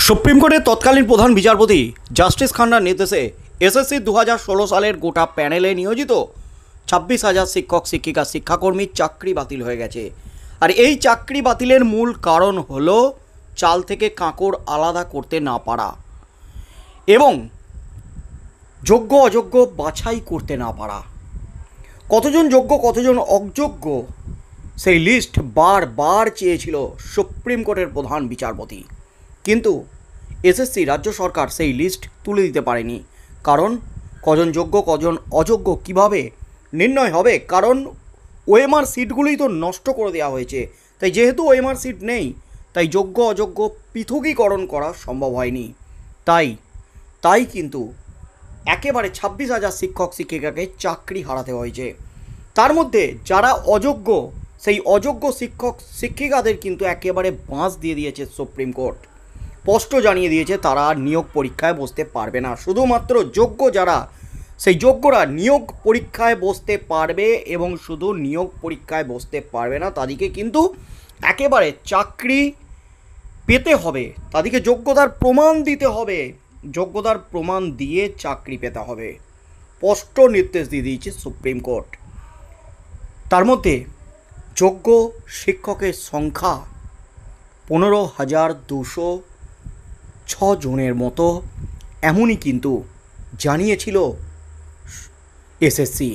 Supreme কোর্টের তৎকালীন প্রধান বিচারপতি জাস্টিস খান্নার নির্দেশে এসএসসি 2016 সালের গোটা প্যানেলে নিয়োজিত 26,000 শিক্ষক শিক্ষিকা শিক্ষাকর্মীর চাকরি বাতিল হয়ে গেছে। আর এই চাকরি বাতিলের মূল কারণ হলো চাল থেকে কাঁকড় আলাদা করতে না পারা এবং যোগ্য অযোগ্য বাছাই করতে না পারা। কতজন যোগ্য কতজন অযোগ্য সেই লিস্ট বারবার চেয়েছিল সুপ্রিম কোর্টের প্রধান বিচারপতি, কিন্তু এসএসসি রাজ্য সরকার সেই লিস্ট তুলে দিতে পারেনি। কারণ কজন যোগ্য কজন অযোগ্য কিভাবে নির্ণয় হবে? কারণ ওএমআর সিটগুলোই তো নষ্ট করে দেওয়া হয়েছে। তাই যেহেতু ওএমআর সিট নেই, তাই যোগ্য অযোগ্য পৃথকীকরণ করা সম্ভব হয়নি। তাই কিন্তু একেবারে 26,000 শিক্ষক শিক্ষিকাকে চাকরি হারাতে হয়েছে। তার মধ্যে যারা অযোগ্য, সেই অযোগ্য শিক্ষক শিক্ষিকাদের কিন্তু একেবারে বাঁশ দিয়ে দিয়েছে সুপ্রিম কোর্ট। স্পষ্ট জানিয়ে দিয়েছে তারা নিয়োগ পরীক্ষায় বসতে পারবে না। শুধুমাত্র যোগ্য যারা, সেই যোগ্যরা নিয়োগ পরীক্ষায় বসতে পারবে এবং শুধু নিয়োগ পরীক্ষায় বসতে পারবে না, তাদেরকে কিন্তু একেবারে চাকরি পেতে হবে, তাদেরকে যোগ্যতার প্রমাণ দিতে হবে, যোগ্যতার প্রমাণ দিয়ে চাকরি পেতে হবে। স্পষ্ট নির্দেশ দিয়ে দিয়েছে সুপ্রিম কোর্ট। তার মধ্যে যোগ্য শিক্ষকের সংখ্যা 15,206 জনের মতো, এমনই কিন্তু জানিয়েছিল এসএসসি।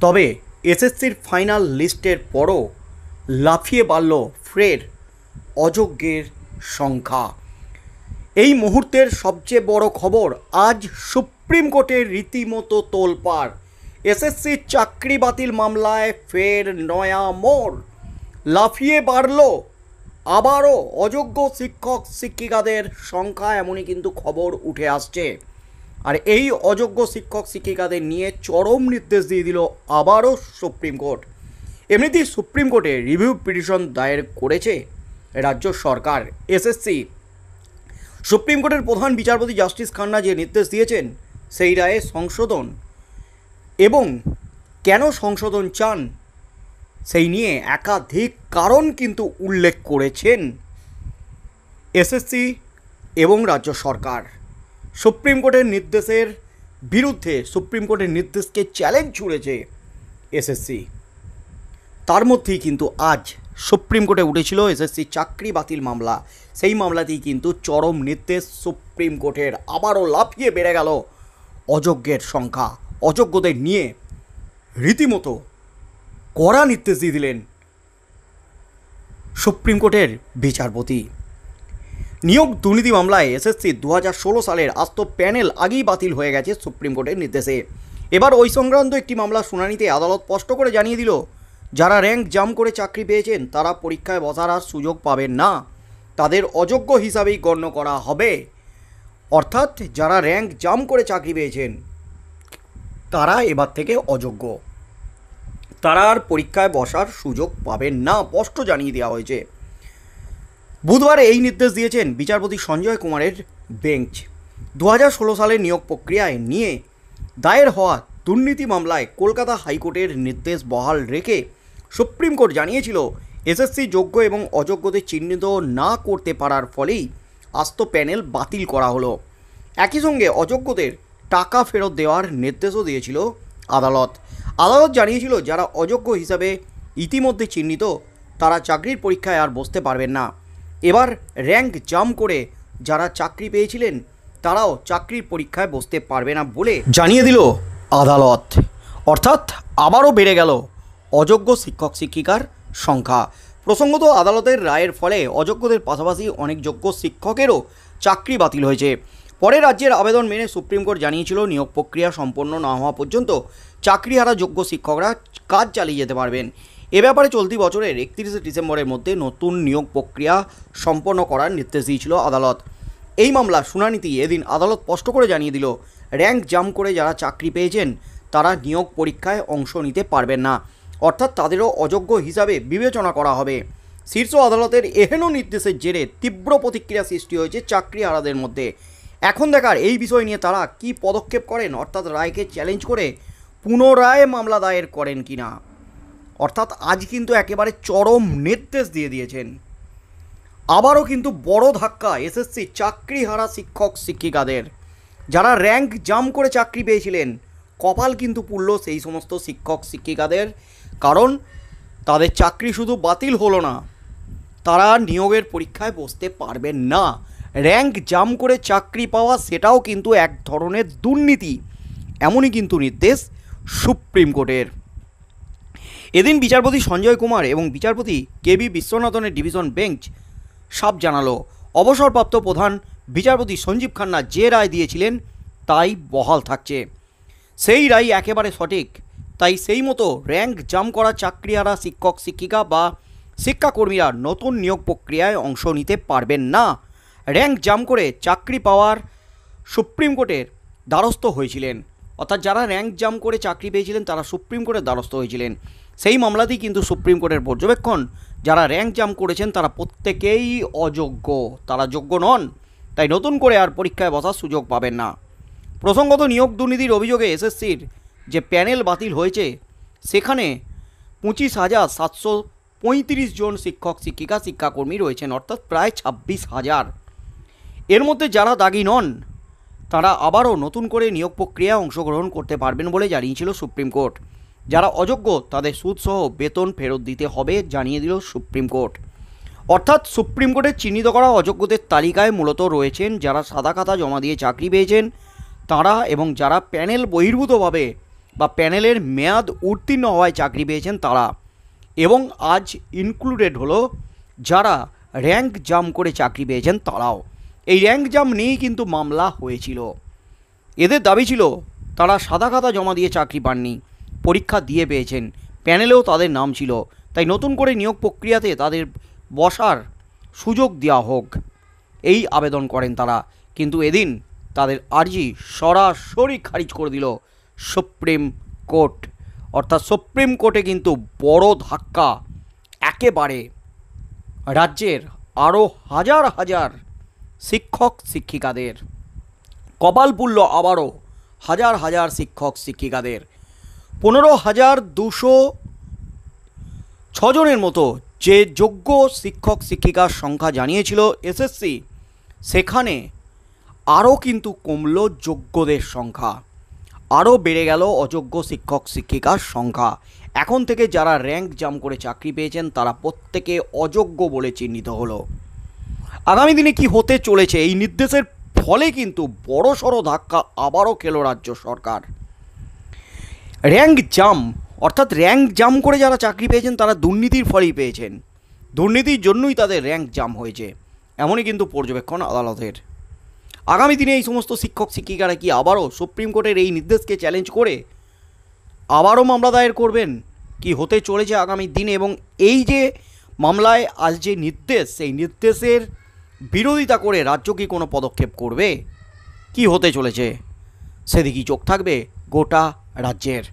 তবে এসএসসির ফাইনাল লিস্টের পরও লাফিয়ে বাড়ল ফের অযোগ্যের সংখ্যা। এই মুহূর্তের সবচেয়ে বড় খবর, আজ সুপ্রিম কোর্টের রীতিমতো তোলপাড়। এসএসসির চাকরি বাতিল মামলায় ফের নয়া মোড়, লাফিয়ে বাড়ল আবারও অযোগ্য শিক্ষক শিক্ষিকাদের সংখ্যা, এমনই কিন্তু খবর উঠে আসছে। আর এই অযোগ্য শিক্ষক শিক্ষিকাদের নিয়ে চরম নির্দেশ দিয়ে দিল আবারও সুপ্রিম কোর্ট। এমনিতেই সুপ্রিম কোর্টে রিভিউ পিটিশন দায়ের করেছে রাজ্য সরকার। এসএসসি সুপ্রিম কোর্টের প্রধান বিচারপতি জাস্টিস খান্না যে নির্দেশ দিয়েছেন, সেই রায়ে সংশোধন এবং কেন সংশোধন চান সেই নিয়ে একাধিক কারণ কিন্তু উল্লেখ করেছেন এসএসসি এবং রাজ্য সরকার। সুপ্রিম কোর্টের নির্দেশের বিরুদ্ধে সুপ্রিম কোর্টের নির্দেশকে চ্যালেঞ্জ ছুড়েছে এসএসসি। তার মধ্যেই কিন্তু আজ সুপ্রিম কোর্টে উঠেছিল এসএসসি চাকরি বাতিল মামলা। সেই মামলাতেই কিন্তু চরম নির্দেশ সুপ্রিম কোর্টের, আবারও লাফিয়ে বেড়ে গেল অযোগ্যের সংখ্যা। অযোগ্যদের নিয়ে রীতিমতো কড়া নির্দেশ দিয়ে দিলেন সুপ্রিম কোর্টের বিচারপতি। নিয়োগ দুর্নীতি মামলায় এসএসসি 2016 সালের আস্ত প্যানেল আগেই বাতিল হয়ে গেছে সুপ্রিম কোর্টের নির্দেশে। এবার ওই সংক্রান্ত একটি মামলার শুনানিতে আদালত স্পষ্ট করে জানিয়ে দিল, যারা র্যাঙ্ক জাম করে চাকরি পেয়েছেন তারা পরীক্ষায় বসার আর সুযোগ পাবেন না, তাদের অযোগ্য হিসাবেই গণ্য করা হবে। অর্থাৎ যারা র্যাঙ্ক জাম করে চাকরি পেয়েছেন তারা এবার থেকে অযোগ্য, তারা আর পরীক্ষায় বসার সুযোগ পাবেন না, স্পষ্ট জানিয়ে দেওয়া হয়েছে। বুধবার এই নির্দেশ দিয়েছেন বিচারপতি সঞ্জয় কুমারের বেঞ্চ। 2016 সালের নিয়োগ প্রক্রিয়ায় নিয়ে দায়ের হওয়া দুর্নীতি মামলায় কলকাতা হাইকোর্টের নির্দেশ বহাল রেখে সুপ্রিম কোর্ট জানিয়েছিল, এসএসসি যোগ্য এবং অযোগ্যদের চিহ্নিত না করতে পারার ফলেই আস্ত প্যানেল বাতিল করা হলো। একই সঙ্গে অযোগ্যদের টাকা ফেরত দেওয়ার নির্দেশও দিয়েছিল আদালত। আদালত জানিয়েছিল, যারা অযোগ্য হিসাবে ইতিমধ্যে চিহ্নিত তারা চাকরির পরীক্ষায় আর বসতে পারবেন না। এবার র্যাঙ্ক জাম করে যারা চাকরি পেয়েছিলেন তারাও চাকরির পরীক্ষায় বসতে পারবে না বলে জানিয়ে দিল আদালত। অর্থাৎ আবারও বেড়ে গেল অযোগ্য শিক্ষক শিক্ষিকার সংখ্যা। প্রসঙ্গত, আদালতের রায়ের ফলে অযোগ্যদের পাশাপাশি অনেক যোগ্য শিক্ষকেরও চাকরি বাতিল হয়েছে। পরে রাজ্যের আবেদন মেনে সুপ্রিম কোর্ট জানিয়েছিল, নিয়োগ প্রক্রিয়া সম্পন্ন না হওয়া পর্যন্ত চাকরিহারা যোগ্য শিক্ষকরা কাজ চালিয়ে যেতে পারবেন। এ ব্যাপারে চলতি বছরের 31শে ডিসেম্বরের মধ্যে নতুন নিয়োগ প্রক্রিয়া সম্পন্ন করার নির্দেশ দিয়েছিল আদালত। এই মামলার শুনানিতে এদিন আদালত স্পষ্ট করে জানিয়ে দিল, র্যাঙ্ক জাম করে যারা চাকরি পেয়েছেন তারা নিয়োগ পরীক্ষায় অংশ নিতে পারবেন না, অর্থাৎ তাদেরও অযোগ্য হিসাবে বিবেচনা করা হবে। শীর্ষ আদালতের এহেন নির্দেশের জেরে তীব্র প্রতিক্রিয়া সৃষ্টি হয়েছে চাকরিহারাদের মধ্যে। এখন দেখার এই বিষয় নিয়ে তারা কি পদক্ষেপ করেন, অর্থাৎ রায়কে চ্যালেঞ্জ করে পুনরায় মামলা দায়ের করেন কিনা। অর্থাৎ আজ কিন্তু একেবারে চরম নির্দেশ দিয়ে দিয়েছেন। আবারও কিন্তু বড় ধাক্কা এসএসসি চাকরিহারা শিক্ষক শিক্ষিকাদের। যারা র্যাঙ্ক জাম্প করে চাকরি পেয়েছিলেন, কপাল কিন্তু পুড়ল সেই সমস্ত শিক্ষক শিক্ষিকাদের। কারণ তাদের চাকরি শুধু বাতিল হলো না, তারা নিয়োগের পরীক্ষায় বসতে পারবেন না। র্যাঙ্ক জাম্প করে চাকরি পাওয়া সেটাও কিন্তু এক ধরনের দুর্নীতি, এমনই কিন্তু নির্দেশ সুপ্রিম কোর্টের। এদিন বিচারপতি সঞ্জয় কুমার এবং বিচারপতি কেবি বিশ্বনাথনের ডিভিশন বেঞ্চ সাফ জানালো, অবসরপ্রাপ্ত প্রধান বিচারপতি সঞ্জীব খান্না যে রায় দিয়েছিলেন তাই বহাল থাকছে। সেই রায় একেবারে সঠিক। তাই সেই মতো র্যাঙ্ক জাম্প করা চাকরিহারা শিক্ষক শিক্ষিকা বা শিক্ষাকর্মীরা নতুন নিয়োগ প্রক্রিয়ায় অংশ নিতে পারবেন না। র্যাঙ্ক জাম্প করে চাকরি পাওয়ার সুপ্রিম কোর্টের দ্বারস্থ হয়েছিলেন, অর্থাৎ যারা র্যাঙ্ক জাম্প করে চাকরি পেয়েছিলেন তারা সুপ্রিম কোর্টের দ্বারস্থ হয়েছিলেন। সেই মামলাতেই কিন্তু সুপ্রিম কোর্টের পর্যবেক্ষণ, যারা র্যাঙ্ক জাম্প করেছেন তারা প্রত্যেকেই অযোগ্য, তারা যোগ্য নন, তাই নতুন করে আর পরীক্ষায় বসার সুযোগ পাবেন না। প্রসঙ্গত নিয়োগ দুর্নীতির অভিযোগে এসএসসির যে প্যানেল বাতিল হয়েছে সেখানে 25,735 জন শিক্ষক শিক্ষিকা শিক্ষাকর্মী রয়েছেন, অর্থাৎ প্রায় 26,000। এর মধ্যে যারা দাগি নন তারা আবারও নতুন করে নিয়োগ প্রক্রিয়ায় অংশগ্রহণ করতে পারবেন বলে জানিয়েছিল সুপ্রিম কোর্ট। যারা অযোগ্য তাদের সুদসহ বেতন ফেরত দিতে হবে জানিয়ে দিল সুপ্রিম কোর্ট। অর্থাৎ সুপ্রিম কোর্টের চিহ্নিত করা অযোগ্যদের তালিকায় মূলত রয়েছেন যারা সাদা খাতা জমা দিয়ে চাকরি পেয়েছেন তারা, এবং যারা প্যানেল বহির্ভূতভাবে বা প্যানেলের মেয়াদ উত্তীর্ণ হওয়ায় চাকরি পেয়েছেন তারা, এবং আজ ইনক্লুডেড হলো যারা র্যাঙ্ক জাম্প করে চাকরি পেয়েছেন তারাও। এই র্যাঙ্ক জাম্প নিয়েই কিন্তু মামলা হয়েছিল। এদের দাবি ছিল তারা সাদা খাতা জমা দিয়ে চাকরি পাননি, পরীক্ষা দিয়ে পেয়েছেন, প্যানেলেও তাদের নাম ছিল, তাই নতুন করে নিয়োগ প্রক্রিয়াতে তাদের বসার সুযোগ দেওয়া হোক, এই আবেদন করেন তারা। কিন্তু এদিন তাদের আর্জি সরাসরি খারিজ করে দিল সুপ্রিম কোর্ট। অর্থাৎ সুপ্রিম কোর্টে কিন্তু বড় ধাক্কা একেবারে রাজ্যের আরও হাজার হাজার শিক্ষক শিক্ষিকাদের। কপাল পুড়ল আবারও হাজার হাজার শিক্ষক শিক্ষিকাদের। 15,206 জনের মতো যে যোগ্য শিক্ষক শিক্ষিকার সংখ্যা জানিয়েছিল এসএসসি, সেখানে আরও কিন্তু কমল যোগ্যদের সংখ্যা, আরও বেড়ে গেল অযোগ্য শিক্ষক শিক্ষিকার সংখ্যা। এখন থেকে যারা র্যাঙ্ক জাম্প করে চাকরি পেয়েছেন তারা প্রত্যেকে অযোগ্য বলে চিহ্নিত হলো। আগামী দিনে কি হতে চলেছে, এই নির্দেশের ফলে কিন্তু বড়সড় ধাক্কা আবারও খেল রাজ্য সরকার। র্যাঙ্ক জাম্প, অর্থাৎ র্যাঙ্ক জাম্প করে যারা চাকরি পেয়েছেন তারা দুর্নীতির ফলেই পেয়েছেন, দুর্নীতির জন্যই তাদের র্যাঙ্ক জাম্প হয়েছে, এমনই কিন্তু পর্যবেক্ষণ আদালতের। আগামী দিনে এই সমস্ত শিক্ষক শিক্ষিকারা কি আবারও সুপ্রিম কোর্টের এই নির্দেশকে চ্যালেঞ্জ করে আবারও মামলা দায়ের করবেন? কি হতে চলেছে আগামী দিনে, এবং এই যে মামলায় আজ যে নির্দেশ, সেই নির্দেশের বিরোধিতা করে রাজ্য কি কোনো পদক্ষেপ করবে? কি হতে চলেছে সেদিকেই চোখ থাকবে গোটা রাজ্যের।